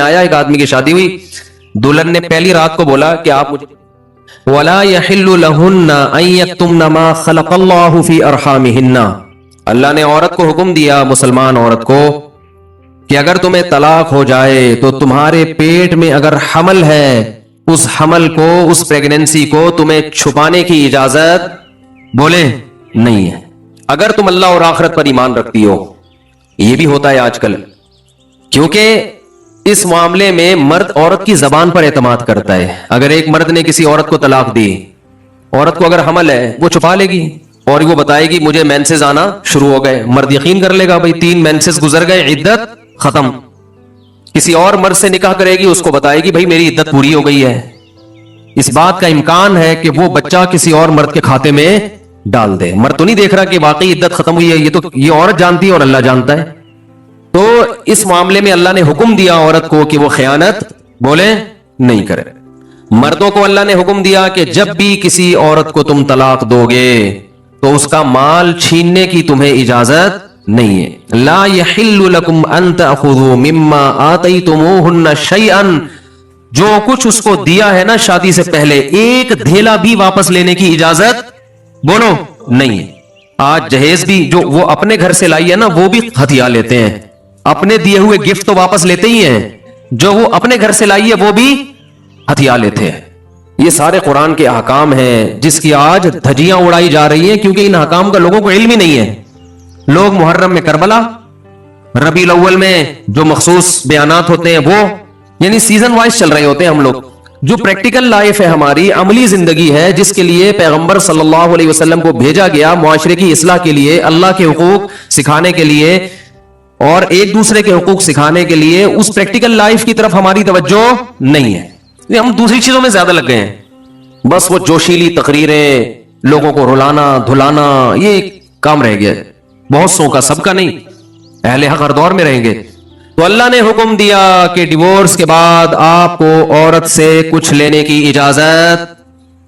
آیا ایک آدمی کی شادی ہوئی, دلہن نے پہلی رات کو بولا کہ آپ مجھے وَلَا يَحِلُّ لَهُنَّ أَن يَكْتُمْنَ مَا خَلَقَ اللَّهُ فِي أَرْحَامِهِنَّ. اللہ نے عورت کو حکم دیا, مسلمان عورت کو, کہ اگر تمہیں طلاق ہو جائے تو تمہارے پیٹ میں اگر حمل ہے, اس حمل کو, اس پریگننسی کو تمہیں چھپانے کی اجازت بولے نہیں ہے, اگر تم اللہ اور آخرت پر ایمان رکھتی ہو. یہ بھی ہوتا ہے آج کل, کیونکہ اس معاملے میں مرد عورت کی زبان پر اعتماد کرتا ہے. اگر ایک مرد نے کسی عورت کو طلاق دی, عورت کو اگر حمل ہے وہ چھپا لے گی اور وہ بتائے گی مجھے مینسز آنا شروع ہو گئے. مرد یقین کر لے گا بھائی 3 مینسز گزر گئے, عدت ختم. کسی اور مرد سے نکاح کرے گی, اس کو بتائے گی بھائی میری عدت پوری ہو گئی ہے. اس بات کا امکان ہے کہ وہ بچہ کسی اور مرد کے کھاتے میں ڈال دے. مرد تو نہیں دیکھ رہا کہ واقعی عدت ختم ہوئی ہے, یہ تو یہ عورت جانتی ہے اور اللہ جانتا ہے. تو اس معاملے میں اللہ نے حکم دیا عورت کو کہ وہ خیانت بولے نہیں کرے. مردوں کو اللہ نے حکم دیا کہ جب بھی کسی عورت کو تم طلاق دو گے تو اس کا مال چھیننے کی تمہیں اجازت نہیں ہے. لا يحل لكم ان تاخذوا مما آتيتموهن شيئا, جو کچھ اس کو دیا ہے نا شادی سے پہلے, ایک دھیلا بھی واپس لینے کی اجازت بولو نہیں ہے. آج جہیز بھی جو وہ اپنے گھر سے لائی ہے نا وہ بھی ہتھیار لیتے ہیں. اپنے دیے ہوئے گفٹ تو واپس لیتے ہی ہیں, جو وہ اپنے گھر سے لائی ہے وہ بھی ہتھیار لیتے ہیں. یہ سارے قرآن کے احکام ہیں جس کی آج دھجیاں اڑائی جا رہی ہیں, کیونکہ ان احکام کا لوگوں کو علم ہی نہیں ہے. لوگ محرم میں کربلا, ربیع الاول میں جو مخصوص بیانات ہوتے ہیں وہ یعنی سیزن وائز چل رہے ہوتے ہیں. ہم لوگ جو پریکٹیکل لائف ہے, ہماری عملی زندگی ہے, جس کے لیے پیغمبر صلی اللہ علیہ وسلم کو بھیجا گیا معاشرے کی اصلاح کے لیے, اللہ کے حقوق سکھانے کے لیے اور ایک دوسرے کے حقوق سکھانے کے لیے, اس پریکٹیکل لائف کی طرف ہماری توجہ نہیں ہے. ہم دوسری چیزوں میں زیادہ لگ گئے ہیں. بس وہ جوشیلی تقریریں, لوگوں کو رلانا دھلانا, یہ کام رہ گیا ہے. بہت سو کا, سب کا نہیں. اہل حق ہر دور میں رہیں گے. تو اللہ نے حکم دیا کہ ڈیورس کے بعد آپ کو عورت سے کچھ لینے کی اجازت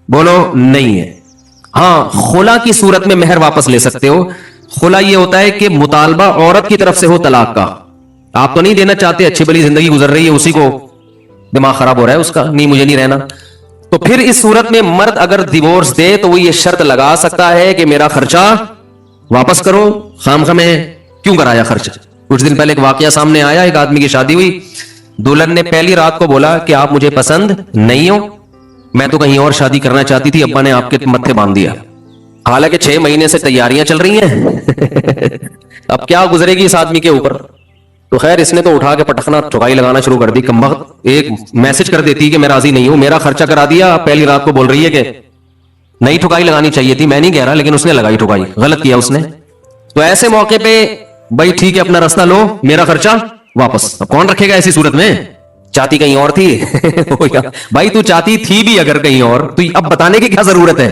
بولو نہیں ہے. ہاں, خلا کی صورت میں مہر واپس لے سکتے ہو. خلا یہ ہوتا ہے کہ مطالبہ عورت کی طرف سے ہو طلاق کا. آپ تو نہیں دینا چاہتے, اچھی بلی زندگی گزر رہی ہے, اسی کو دماغ خراب ہو رہا ہے اس کا, نہیں مجھے نہیں رہنا. تو پھر اس صورت میں مرد اگر ڈیورس دے تو وہ یہ شرط لگا سکتا ہے کہ میرا خرچہ واپس کرو. خام خام کیوں کرایا خرچہ؟ کچھ دن پہلے ایک واقعہ سامنے آیا, ایک آدمی کی شادی ہوئی, دلہن نے پہلی رات کو بولا کہ آپ مجھے پسند نہیں ہو, میں تو کہیں اور شادی کرنا چاہتی تھی, ابا نے آپ کے متھے باندھ دیا. حالانکہ 6 مہینے سے تیاریاں چل رہی ہیں. اب کیا گزرے گی اس آدمی کے اوپر؟ تو خیر اس نے تو اٹھا کے پٹخنا ٹھکائی لگانا شروع کر دی. کمبخت ایک میسج کر دیتی کہ میں راضی نہیں ہوں, میرا خرچہ کرا دیا, پہلی رات کو بول رہی ہے کہ نہیں ٹھکائی لگانی چاہیے تھی, میں نہیں کہہ رہا, لیکن اس نے لگائی ٹھکائی, غلط کیا اس نے. تو ایسے موقع پہ بھائی ٹھیک ہے اپنا راستہ لو, میرا خرچہ واپس. اب کون رکھے گا ایسی صورت میں؟ چاہتی کہیں اور تھی. بھائی تو چاہتی تھی بھی اگر کہیں اور, تو اب بتانے کی کیا ضرورت ہے؟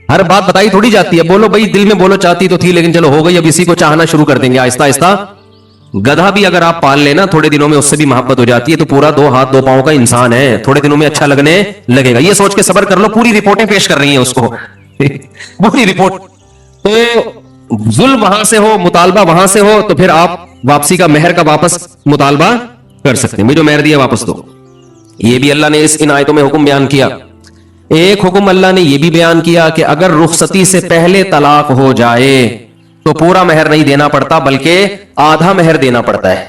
ہر بات بتائی تھوڑی جاتی ہے. بولو بھائی دل میں بولو چاہتی تو تھی, لیکن چلو ہو گئی, اب اسی کو چاہنا شروع کر دیں گے آہستہ آہستہ. گدھا بھی اگر آپ پال لینا تھوڑے دنوں میں اس سے بھی محبت ہو جاتی ہے. تو پورا 2 ہاتھ 2 پاؤں کا انسان ہے, تھوڑے دنوں میں اچھا لگنے لگے گا. یہ سوچ کے صبر کر لو, پوری رپورٹیں پیش کر رہی ہیں اس کو, پوری رپورٹ. تو ظلم وہاں سے ہو, مطالبہ وہاں سے ہو, تو پھر آپ واپسی کا مہر کا واپس مطالبہ کر سکتے ہیں. مجھے مہر دیا واپس دو. یہ بھی اللہ نے ان آیتوں میں حکم بیان کیا. ایک حکم اللہ نے یہ بھی بیان کیا کہ اگر رخصتی سے پہلے طلاق ہو جائے تو پورا مہر نہیں دینا پڑتا, بلکہ آدھا مہر دینا پڑتا ہے.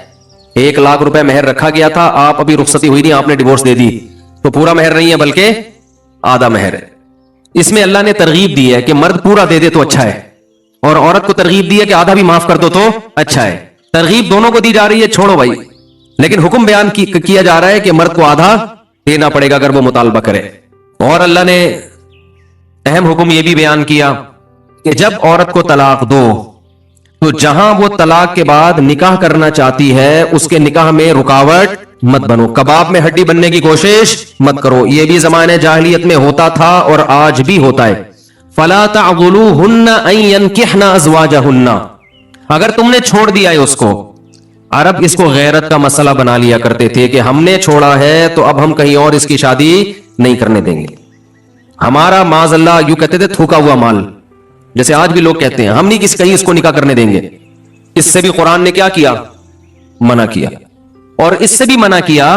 1 لاکھ روپے مہر رکھا گیا تھا, آپ ابھی رخصتی ہوئی نہیں, آپ نے ڈیورس دے دی, تو پورا مہر نہیں ہے بلکہ آدھا مہر ہے. اس میں اللہ نے ترغیب دی ہے کہ مرد پورا دے دے تو اچھا ہے, اور عورت کو ترغیب دی ہے کہ آدھا بھی معاف کر دو تو اچھا ہے. ترغیب دونوں کو دی جا رہی ہے, چھوڑو بھائی, لیکن حکم بیان کیا جا رہا ہے کہ مرد کو آدھا دینا پڑے گا اگر وہ مطالبہ کرے. اور اللہ نے اہم حکم یہ بھی بیان کیا کہ جب عورت کو طلاق دو تو جہاں وہ طلاق کے بعد نکاح کرنا چاہتی ہے اس کے نکاح میں رکاوٹ مت بنو. کباب میں ہڈی بننے کی کوشش مت کرو. یہ بھی زمانے جاہلیت میں ہوتا تھا اور آج بھی ہوتا ہے. فلا تعضلوهن ان ينكحن ازواجهن, اگر تم نے چھوڑ دیا ہے اس کو. عرب اس کو غیرت کا مسئلہ بنا لیا کرتے تھے کہ ہم نے چھوڑا ہے تو اب ہم کہیں اور اس کی شادی نہیں کرنے دیں گے. ہمارا معاذ اللہ یوں کہتے تھے تھوکا ہوا مال, جیسے آج بھی لوگ کہتے ہیں ہم نہیں کہیں اس کو نکاح کرنے دیں گے. اس سے بھی قرآن نے کیا کیا؟ منع کیا. اور اس سے بھی منع کیا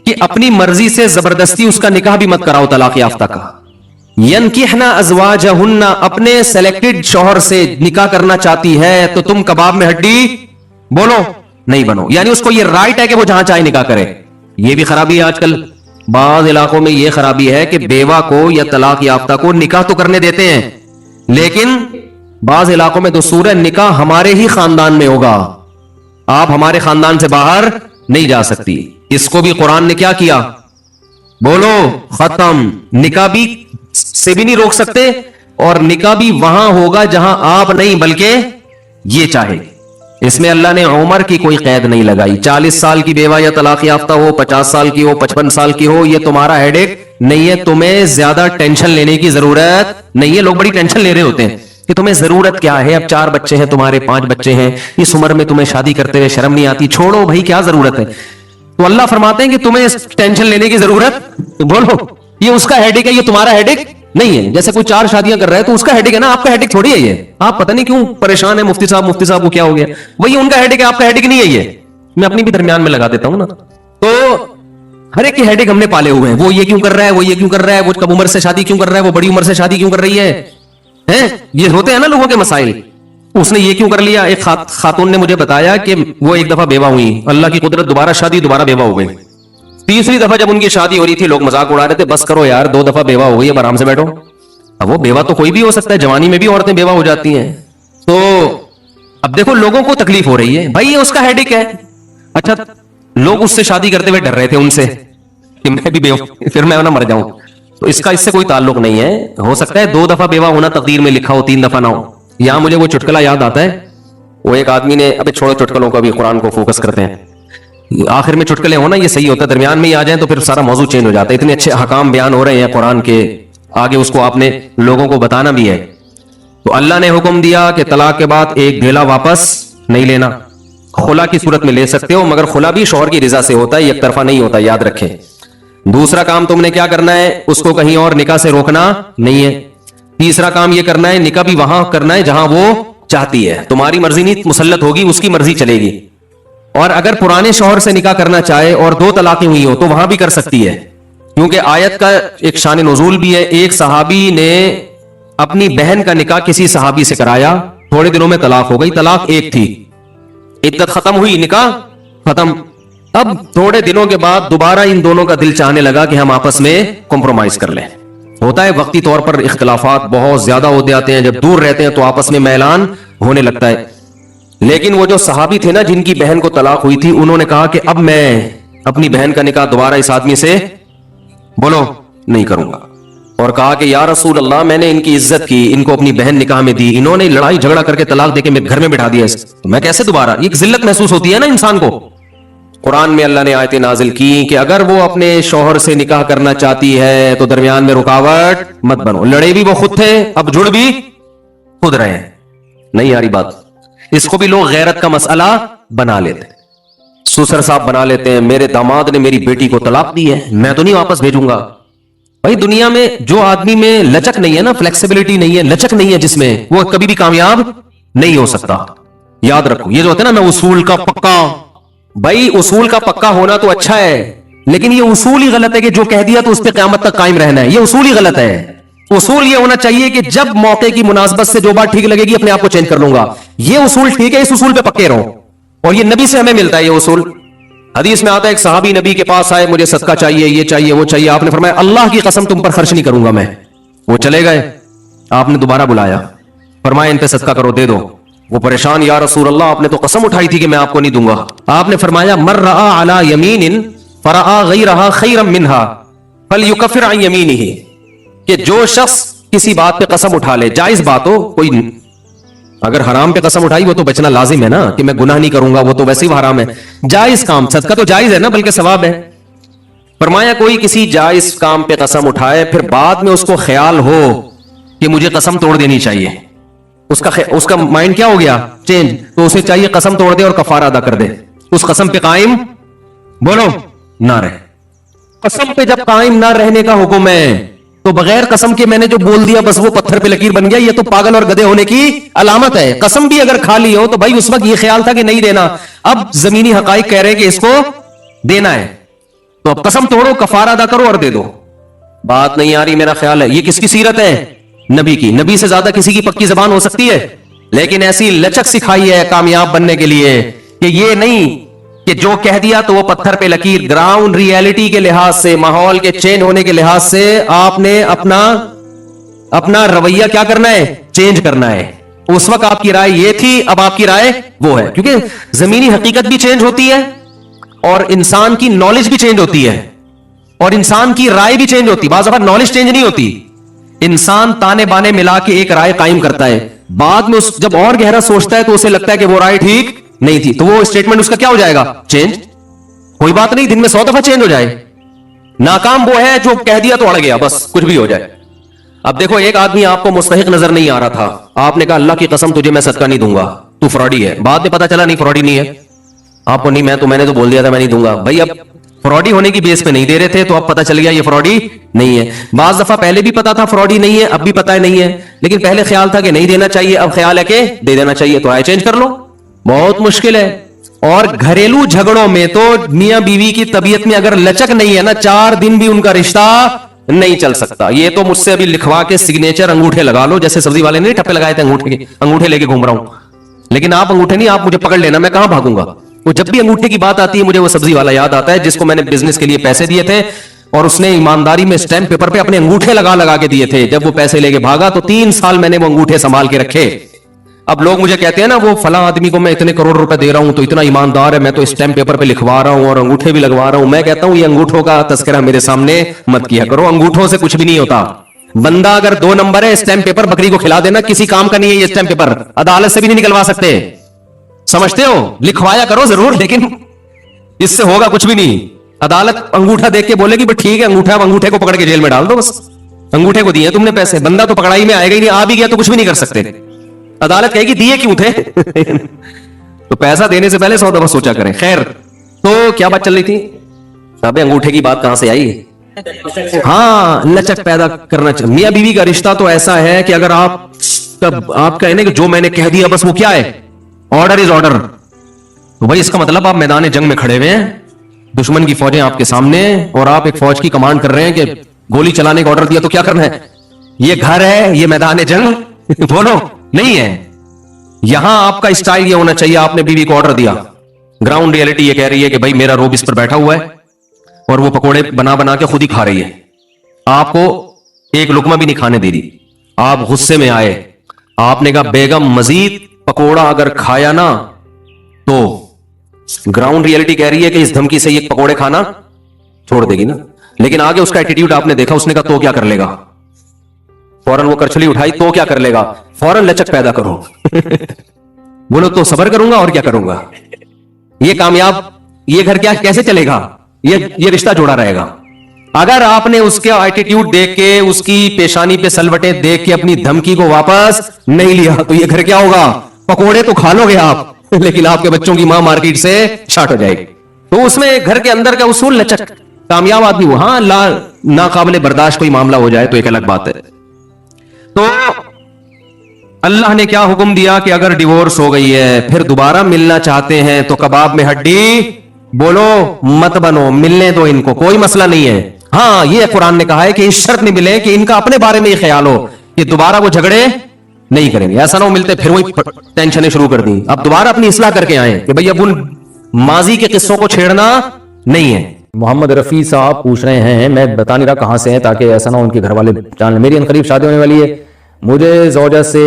کہ اپنی مرضی سے زبردستی اس کا نکاح بھی مت کراؤ طلاق یافتہ کا. ینکحنا ازواجہن، اپنے سلیکٹڈ شوہر سے نکاح کرنا چاہتی ہے تو تم کباب میں ہڈی بولو نہیں بنو، یعنی اس کو یہ رائٹ ہے کہ وہ جہاں چاہے نکاح کرے. یہ بھی خرابی ہے آج کل بعض علاقوں میں، یہ خرابی ہے کہ بیوہ کو یا طلاق یافتہ کو نکاح تو کرنے دیتے ہیں، لیکن بعض علاقوں میں دستور ہے نکاح ہمارے ہی خاندان میں ہوگا، آپ ہمارے خاندان سے باہر نہیں جا سکتی. اس کو بھی قرآن نے کیا کیا بولو ختم. نکاح بھی سے بھی نہیں روک سکتے، اور نکاح بھی وہاں ہوگا جہاں آپ نہیں بلکہ یہ چاہے. اس میں اللہ نے عمر کی کوئی قید نہیں لگائی. 40 سال کی بیوہ یا طلاق یافتہ ہو، 50 سال کی ہو، 55 سال کی ہو، یہ تمہارا ہیڈ ایک نہیں ہے. تمہیں زیادہ ٹینشن لینے کی ضرورت نہیں ہے. لوگ بڑی ٹینشن لے رہے ہوتے ہیں کہ تمہیں ضرورت کیا ہے، اب 4 بچے ہیں تمہارے، 5 بچے ہیں، اس عمر میں تمہیں شادی کرتے ہوئے شرم نہیں آتی. چھوڑو بھائی، کیا ضرورت ہے. تو اللہ فرماتے ہیں کہ تمہیں ٹینشن لینے کی ضرورت بولو یہ اس کا ہیڈ ہے، یہ تمہارا ہیڈ نہیں ہے. جیسے کوئی 4 شادیاں کر رہا ہے تو اس کا ہیڈک ہے نا، آپ کا ہیڈک تھوڑی ہے. یہ آپ پتہ نہیں کیوں پریشان ہے، مفتی صاحب کو کیا ہو گیا، وہی ان کا ہیڈک ہے، آپ کا ہیڈک نہیں ہے. یہ میں اپنی بھی درمیان میں لگا دیتا ہوں نا. تو ہر ایک کے ہیڈک ہم نے پالے ہوئے ہیں. وہ یہ کیوں کر رہا ہے، وہ یہ کیوں کر رہا ہے، وہ کم عمر سے شادی کیوں کر رہا ہے، وہ بڑی عمر سے شادی کیوں کر رہی ہے. یہ ہوتے ہیں نا لوگوں کے مسائل. اس نے یہ کیوں کر لیا. ایک خاتون نے مجھے بتایا کہ وہ ایک دفعہ بیوہ ہوئی، اللہ کی قدرت دوبارہ شادی، دوبارہ بیوہ ہو گئی. تیسری دفعہ جب ان کی شادی ہو رہی تھی لوگ مذاق اڑا رہے تھے، بس کرو یار 2 دفعہ بیوہ ہو گئی، اب آرام سے بیٹھو. اب وہ بیوہ تو کوئی بھی ہو سکتا ہے، جوانی میں بھی عورتیں بیوہ ہو جاتی ہیں. تو اب دیکھو لوگوں کو تکلیف ہو رہی ہے، بھائی یہ اس کا ہیڈک ہے. اچھا لوگ اس سے شادی کرتے ہوئے ڈر رہے تھے ان سے کہ میں بھی بیوہ پھر میں نہ مر جاؤں. تو اس کا اس سے کوئی تعلق نہیں ہے. ہو سکتا ہے 2 دفعہ بیوہ ہونا تقدیر میں لکھا ہو، 3 دفعہ نہ ہو. یہاں مجھے وہ چٹکلا یاد آتا ہے، وہ ایک آدمی نے، ابھی چھوڑو چٹکلوں کو، ابھی قرآن کو فوکس کرتے ہیں. آخر میں چٹکلے ہونا یہ صحیح ہوتا ہے، درمیان میں ہی آ جائیں تو پھر سارا موضوع چینج ہو جاتا ہے. اتنے اچھے احکام بیان ہو رہے ہیں قرآن کے، آگے اس کو آپ نے لوگوں کو بتانا بھی ہے. تو اللہ نے حکم دیا کہ طلاق کے بعد ایک ڈھیلا واپس نہیں لینا. خلا کی صورت میں لے سکتے ہو، مگر خلا بھی شوہر کی رضا سے ہوتا ہے، یک طرفہ نہیں ہوتا، یاد رکھیں. دوسرا کام تم نے کیا کرنا ہے، اس کو کہیں اور نکاح سے روکنا نہیں ہے. تیسرا کام یہ کرنا ہے نکاح بھی وہاں کرنا ہے جہاں وہ چاہتی ہے. تمہاری مرضی نہیں مسلط ہوگی، اس کی مرضی چلے گی. اور اگر پرانے شوہر سے نکاح کرنا چاہے اور 2 طلاقیں ہوئی ہو تو وہاں بھی کر سکتی ہے، کیونکہ آیت کا ایک شان نزول بھی ہے. ایک صحابی نے اپنی بہن کا نکاح کسی صحابی سے کرایا، تھوڑے دنوں میں طلاق ہو گئی. طلاق ایک تھی، عدت ختم ہوئی، نکاح ختم. اب تھوڑے دنوں کے بعد دوبارہ ان دونوں کا دل چاہنے لگا کہ ہم آپس میں کمپرومائز کر لیں. ہوتا ہے وقتی طور پر اختلافات بہت زیادہ ہوتے آتے ہیں، جب دور رہتے ہیں تو آپس میں میلان ہونے لگتا ہے. لیکن وہ جو صحابی تھے نا جن کی بہن کو طلاق ہوئی تھی، انہوں نے کہا کہ اب میں اپنی بہن کا نکاح دوبارہ اس آدمی سے بولو نہیں کروں گا. اور کہا کہ یا رسول اللہ میں نے ان کی عزت کی، ان کو اپنی بہن نکاح میں دی، انہوں نے لڑائی جھگڑا کر کے طلاق دے کے گھر میں بٹھا دیا، تو میں کیسے دوبارہ. یہ ذلت محسوس ہوتی ہے نا انسان کو. قرآن میں اللہ نے آیتیں نازل کی کہ اگر وہ اپنے شوہر سے نکاح کرنا چاہتی ہے تو درمیان میں رکاوٹ مت بنو. لڑے بھی وہ خود تھے، اب جڑ بھی خود رہے ہیں. نہیں آ رہی بات. اس کو بھی لوگ غیرت کا مسئلہ بنا لیتے ہیں. سسر صاحب بنا لیتے ہیں، میرے داماد نے میری بیٹی کو طلاق دی ہے، میں تو نہیں واپس بھیجوں گا. بھائی دنیا میں جو آدمی میں لچک نہیں ہے نا، فلیکسیبلٹی نہیں ہے، لچک نہیں ہے جس میں، وہ کبھی بھی کامیاب نہیں ہو سکتا. یاد رکھو یہ جو ہوتا ہے نا، میں اصول کا پکا. بھائی اصول کا پکا ہونا تو اچھا ہے، لیکن یہ اصول ہی غلط ہے کہ جو کہہ دیا تو اس پہ قیامت تک قائم رہنا ہے. یہ اصول ہی غلط ہے. اصول یہ ہونا چاہیے کہ جب موقع کی مناسبت سے جو بات ٹھیک لگے گی اپنے آپ کو چینج کر لوں گا. یہ اصول ٹھیک ہے، اس اصول پہ پکے رہو. اور یہ نبی سے ہمیں ملتا ہے یہ اصول. حدیث میں آتا ہے ایک صحابی نبی کے پاس آئے، مجھے صدقہ چاہیے، یہ چاہیے، وہ چاہیے. آپ نے فرمایا اللہ کی قسم تم پر خرچ نہیں کروں گا میں. وہ چلے گئے. آپ نے دوبارہ بلایا، فرمایا ان پہ صدقہ کرو، دے دو. وہ پریشان، یا رسول اللہ آپ نے تو قسم اٹھائی تھی کہ میں آپ کو نہیں دوں گا. آپ نے فرمایا مر رآ علی یمین فرآ غیرہا خیرا منہا فلیکفر عن یمینہ، کہ جو شخص کسی بات پہ قسم اٹھا لے، جائز بات ہو، کوئی اگر حرام پہ قسم اٹھائی وہ تو بچنا لازم ہے نا، کہ میں گناہ نہیں کروں گا، وہ تو ویسے ہی حرام ہے. جائز کام، صدقہ تو جائز ہے نا، بلکہ ثواب ہے. فرمایا کوئی کسی جائز کام پہ قسم اٹھائے، پھر بعد میں اس کو خیال ہو کہ مجھے قسم توڑ دینی چاہیے، اس کا مائنڈ کیا ہو گیا چینج، تو اسے چاہیے قسم توڑ دے اور کفارہ ادا کر دے. اس قسم پہ قائم بولو نہ رہے. قسم پہ جب قائم نہ رہنے کا حکم ہے تو بغیر قسم کے میں نے جو بول دیا بس وہ پتھر پہ لکیر بن گیا, یہ تو پاگل اور گدھے ہونے کی علامت ہے. قسم بھی اگر کھا لی ہو تو بھائی اس وقت یہ خیال تھا کہ نہیں دینا, اب زمینی حقائق کہہ رہے کہ اس کو دینا ہے, تو اب قسم توڑو, کفارہ ادا کرو اور دے دو. بات نہیں آ رہی میرا خیال ہے. یہ کس کی سیرت ہے؟ نبی کی. نبی سے زیادہ کسی کی پکی زبان ہو سکتی ہے؟ لیکن ایسی لچک سکھائی ہے کامیاب بننے کے لیے کہ یہ نہیں کہ جو کہہ دیا تو وہ پتھر پہ لکیر. گراؤنڈ ریئلٹی کے لحاظ سے, ماحول کے چینج ہونے کے لحاظ سے آپ نے اپنا رویہ کیا کرنا ہے؟ چینج کرنا ہے. اس وقت آپ کی رائے یہ تھی, اب آپ کی رائے وہ ہے, کیونکہ زمینی حقیقت بھی چینج ہوتی ہے اور انسان کی نالج بھی چینج ہوتی ہے اور انسان کی رائے بھی چینج ہوتی ہے. بعض دفعہ نالج چینج نہیں ہوتی, انسان تانے بانے ملا کے ایک رائے قائم کرتا ہے, بعد میں جب اور گہرا سوچتا ہے تو اسے لگتا ہے کہ وہ رائے ٹھیک نہیں تھی, تو وہ اسٹیٹمنٹ اس کا کیا ہو جائے گا؟ چینج. کوئی بات نہیں, دن میں 100 دفعہ چینج ہو جائے. ناکام وہ ہے جو کہہ دیا تو اڑ گیا, بس کچھ بھی ہو جائے. اب دیکھو, ایک آدمی آپ کو مستحق نظر نہیں آ رہا تھا, آپ نے کہا اللہ کی قسم تجھے میں صدقہ نہیں دوں گا, تو فراڈی ہے. بعد میں پتا چلا نہیں فراڈی نہیں ہے, آپ کو نہیں, میں نے تو بول دیا تھا میں نہیں دوں گا. بھائی اب فراڈی ہونے کی بیس پہ نہیں دے رہے تھے تو اب پتا چل گیا یہ فراڈی نہیں ہے. بعض دفعہ پہلے بھی پتا تھا فراڈی نہیں ہے, اب بھی پتا ہے نہیں ہے, لیکن پہلے خیال تھا کہ نہیں دینا چاہیے, اب خیال ہے کہ دے دینا چاہیے, تو رائے چینج کر لو. بہت مشکل ہے. اور گھریلو جھگڑوں میں تو میاں بیوی کی طبیعت میں اگر لچک نہیں ہے نا, 4 دن بھی ان کا رشتہ نہیں چل سکتا. یہ تو مجھ سے ابھی لکھوا کے سگنیچر انگوٹھے لگا لو, جیسے سبزی والے نے ٹھپے لگائے تھے انگوٹھے لے کے گھوم رہا ہوں. لیکن آپ انگوٹھے نہیں, آپ مجھے پکڑ لینا, میں کہاں بھاگوں گا. وہ جب بھی انگوٹھے کی بات آتی ہے مجھے وہ سبزی والا یاد آتا ہے جس کو میں نے بزنس کے لیے پیسے دیے تھے اور اس نے ایمانداری میں اسٹیمپ پیپر پہ اپنے انگوٹھے لگا کے دیے تھے. جب وہ پیسے لے کے بھاگا تو 3 سال میں نے وہ انگوٹھے سنبھال کے رکھے. اب لوگ مجھے کہتے ہیں نا وہ فلاں آدمی کو میں اتنے کروڑ روپے دے رہا ہوں تو اتنا ایماندار ہے, میں تو اسٹیمپ پیپر پہ لکھوا رہا ہوں اور انگوٹھے بھی لگوا رہا ہوں. میں کہتا ہوں یہ انگوٹھوں کا تذکرہ میرے سامنے مت کیا کرو, انگوٹھوں سے کچھ بھی نہیں ہوتا. بندہ اگر 2 نمبر ہے, اسٹیمپ پیپر بکری کو کھلا دینا کسی کام کا نہیں ہے. یہ اسٹیمپ پیپر عدالت سے بھی نہیں نکلوا سکتے, سمجھتے ہو؟ لکھوایا کرو ضرور, لیکن اس سے ہوگا کچھ بھی نہیں. عدالت انگوٹھا دیکھ کے بولے گی ٹھیک ہے انگوٹھا, انگوٹھے کو پکڑ کے جیل میں ڈال دو, بس انگوٹھے کو دیے تم نے پیسے, بندہ تو پکڑائی میں آئے گا ہی نہیں, آ بھی گیا تو کچھ بھی نہیں کر سکتے. عدالت کہے گی دیے کیوں تھے. تو پیسہ دینے سے پہلے 100 دفعہ سوچا کریں. خیر, تو کیا بات چل رہی تھی؟ ابے انگوٹھے کی بات کہاں سے آئی؟ ہاں, لچک پیدا کرنا چاہیے. میاں بیوی کا رشتہ تو ایسا ہے کہ اگر آپ کہیں کہ جو میں نے کہہ دیا بس وہ کیا ہے, آرڈر از آرڈر, تو بھائی اس کا مطلب آپ میدان جنگ میں کھڑے ہوئے ہیں, دشمن کی فوجیں آپ کے سامنے, اور آپ ایک فوج کی کمانڈ کر رہے ہیں کہ گولی چلانے کا آرڈر دیا تو کیا کرنا ہے؟ یہ گھر ہے, یہ میدان جنگ بولو نہیں ہے. یہاں آپ کا اسٹائل یہ ہونا چاہیے, آپ نے بیوی کو آرڈر دیا, گراؤنڈ ریئلٹی یہ کہہ رہی ہے کہ بھائی میرا روب اس پر بیٹھا ہوا ہے اور وہ پکوڑے بنا کے خود ہی کھا رہی ہے, آپ کو ایک لقمہ بھی نہیں کھانے دے رہی. آپ غصے میں آئے, آپ نے کہا بیگم مزید پکوڑا اگر کھایا نا تو گراؤنڈ ریئلٹی کہہ رہی ہے کہ اس دھمکی سے یہ پکوڑے کھانا چھوڑ دے گی نا. لیکن آگے اس کا ایٹیٹیوڈ آپ نے دیکھا, اس نے کہا تو کیا کر لے گا, فوراً وہ کرچلی اٹھائی, تو کیا کر لے گا, فوراً لچک پیدا کرو. بولو تو صبر کروں گا اور کیا کروں گا, یہ کامیاب, یہ گھر کیا کیسے چلے گا, یہ رشتہ جوڑا رہے گا. اگر آپ نے اس کے ایٹیٹیوڈ دیکھ کے, اس کی پیشانی پہ سلوٹیں دیکھ کے اپنی دھمکی کو واپس نہیں لیا تو یہ گھر کیا ہوگا, پکوڑے تو کھا لو گے آپ لیکن آپ کے بچوں کی ماں مارکیٹ سے شارٹ ہو جائے گی. تو اس میں گھر کے اندر کا اصول لچک, کامیاب آدمی وہ. ہاں ناقابل برداشت کوئی معاملہ ہو جائے تو ایک الگ بات ہے. تو اللہ نے کیا حکم دیا کہ اگر ڈیورس ہو گئی ہے پھر دوبارہ ملنا چاہتے ہیں تو کباب میں ہڈی بولو مت بنو, ملنے دو ان کو, کوئی مسئلہ نہیں ہے. ہاں یہ قرآن نے کہا ہے کہ اس شرط نہیں ملے کہ ان کا اپنے بارے میں یہ خیال ہو کہ دوبارہ وہ جھگڑے نہیں کریں گے. ایسا نہ ہو ملتے پھر وہی ٹینشنیں شروع کر دیں, اب دوبارہ اپنی اصلاح کر کے آئیں کہ بھئی اب ان ماضی کے قصوں کو چھیڑنا نہیں ہے. محمد رفیع صاحب پوچھ رہے ہیں, میں بتا نہیں رہا کہاں سے ہیں تاکہ ایسا نہ ہو ان کے گھر والے جان لیں. میری انقریب شادی ہونے والی ہے, مجھے زوجہ سے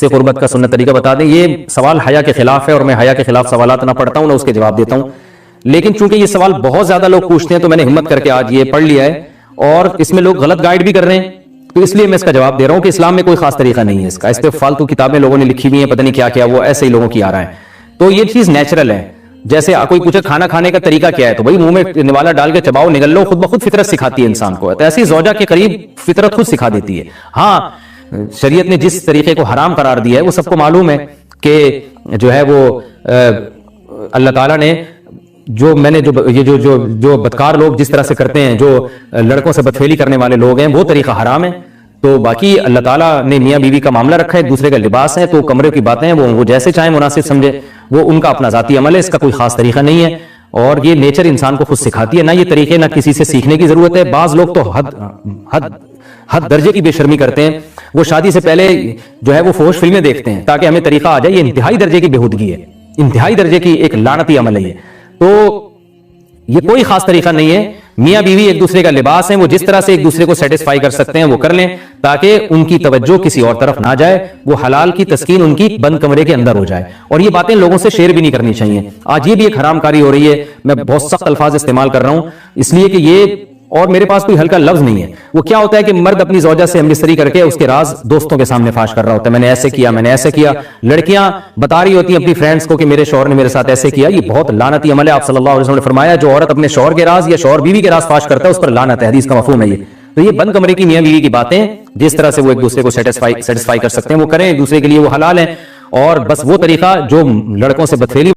قربت کا سنت طریقہ بتا دیں. یہ سوال حیا کے خلاف ہے اور میں حیا کے خلاف سوالات نہ پڑھتا ہوں نہ اس کے جواب دیتا ہوں, لیکن چونکہ یہ سوال بہت زیادہ لوگ پوچھتے ہیں تو میں نے ہمت کر کے آج یہ پڑھ لیا ہے اور اس میں لوگ غلط گائیڈ بھی کر رہے ہیں, تو اس لیے میں اس کا جواب دے رہا ہوں کہ اسلام میں کوئی خاص طریقہ نہیں ہے اس کا. اس پہ فالتو کتابیں لوگوں نے لکھی ہوئی ہیں, پتہ نہیں کیا کیا, وہ ایسے ہی لوگوں کی آ رہا ہے. تو یہ چیز نیچرل ہے. جیسے کوئی پوچھے کھانا کھانے کا طریقہ کیا ہے تو بھائی منہ میں نوالا ڈال کے چباؤ, نگل لو, خود بخود فطرت سکھاتی ہے انسان کو. تو ایسی زوجہ کے قریب فطرت خود سکھا دیتی ہے. ہاں شریعت نے جس طریقے کو حرام قرار دیا ہے وہ سب کو معلوم ہے کہ جو ہے وہ اللہ تعالیٰ نے جو میں نے جو بدکار لوگ جس طرح سے کرتے ہیں، جو لڑکوں سے بدفعلی کرنے والے لوگ ہیں، وہ طریقہ حرام ہے. تو باقی اللہ تعالیٰ نے میاں بیوی کا معاملہ رکھا ہے، ایک دوسرے کا لباس ہے، تو کمرے کی باتیں ہیں وہ جیسے چاہیں مناسب سمجھے، وہ ان کا اپنا ذاتی عمل ہے، اس کا کوئی خاص طریقہ نہیں ہے. اور یہ نیچر انسان کو خود سکھاتی ہے، نہ یہ طریقے نہ کسی سے سیکھنے کی ضرورت ہے. بعض لوگ تو حد درجے کی بے شرمی کرتے ہیں، وہ شادی سے پہلے جو ہے وہ فحش فلمیں دیکھتے ہیں تاکہ ہمیں طریقہ آ جائے. یہ انتہائی درجے کی بےہودگی ہے، انتہائی درجے کی ایک لعنتی عمل ہے یہ. تو یہ کوئی خاص طریقہ نہیں ہے. میاں بیوی ایک دوسرے کا لباس ہیں، وہ جس طرح سے ایک دوسرے کو سیٹسفائی کر سکتے ہیں وہ کر لیں تاکہ ان کی توجہ کسی اور طرف نہ جائے، وہ حلال کی تسکین ان کی بند کمرے کے اندر ہو جائے. اور یہ باتیں لوگوں سے شیئر بھی نہیں کرنی چاہیے. آج یہ بھی ایک حرام کاری ہو رہی ہے. میں بہت سخت الفاظ استعمال کر رہا ہوں اس لیے کہ یہ، اور میرے پاس کوئی ہلکا لفظ نہیں ہے. وہ کیا ہوتا ہے کہ مرد اپنی زوجہ سے ہمبستری کر کے اس کے راز دوستوں کے سامنے فاش کر رہا ہوتا ہے، میں نے ایسے کیا، میں نے ایسے کیا. لڑکیاں بتا رہی ہوتی ہیں اپنی فرینڈز کو کہ میرے شوہر نے میرے ساتھ ایسے کیا. یہ بہت لعنتی عمل ہے. آپ صلی اللہ علیہ وسلم نے فرمایا جو عورت اپنے شوہر کے راز یا شوہر بیوی کے راز فاش کرتا ہے اس پر لعنت ہے. حدیث کا مفہوم ہے یہ. تو یہ بند کمرے کی میاں بیوی کی باتیں جس طرح سے وہ ایک دوسرے کو سیٹسفائی کر سکتے ہیں وہ کریں، ایک دوسرے کے لیے وہ حلال ہیں. اور بس وہ طریقہ جو لڑکوں سے بدفعلی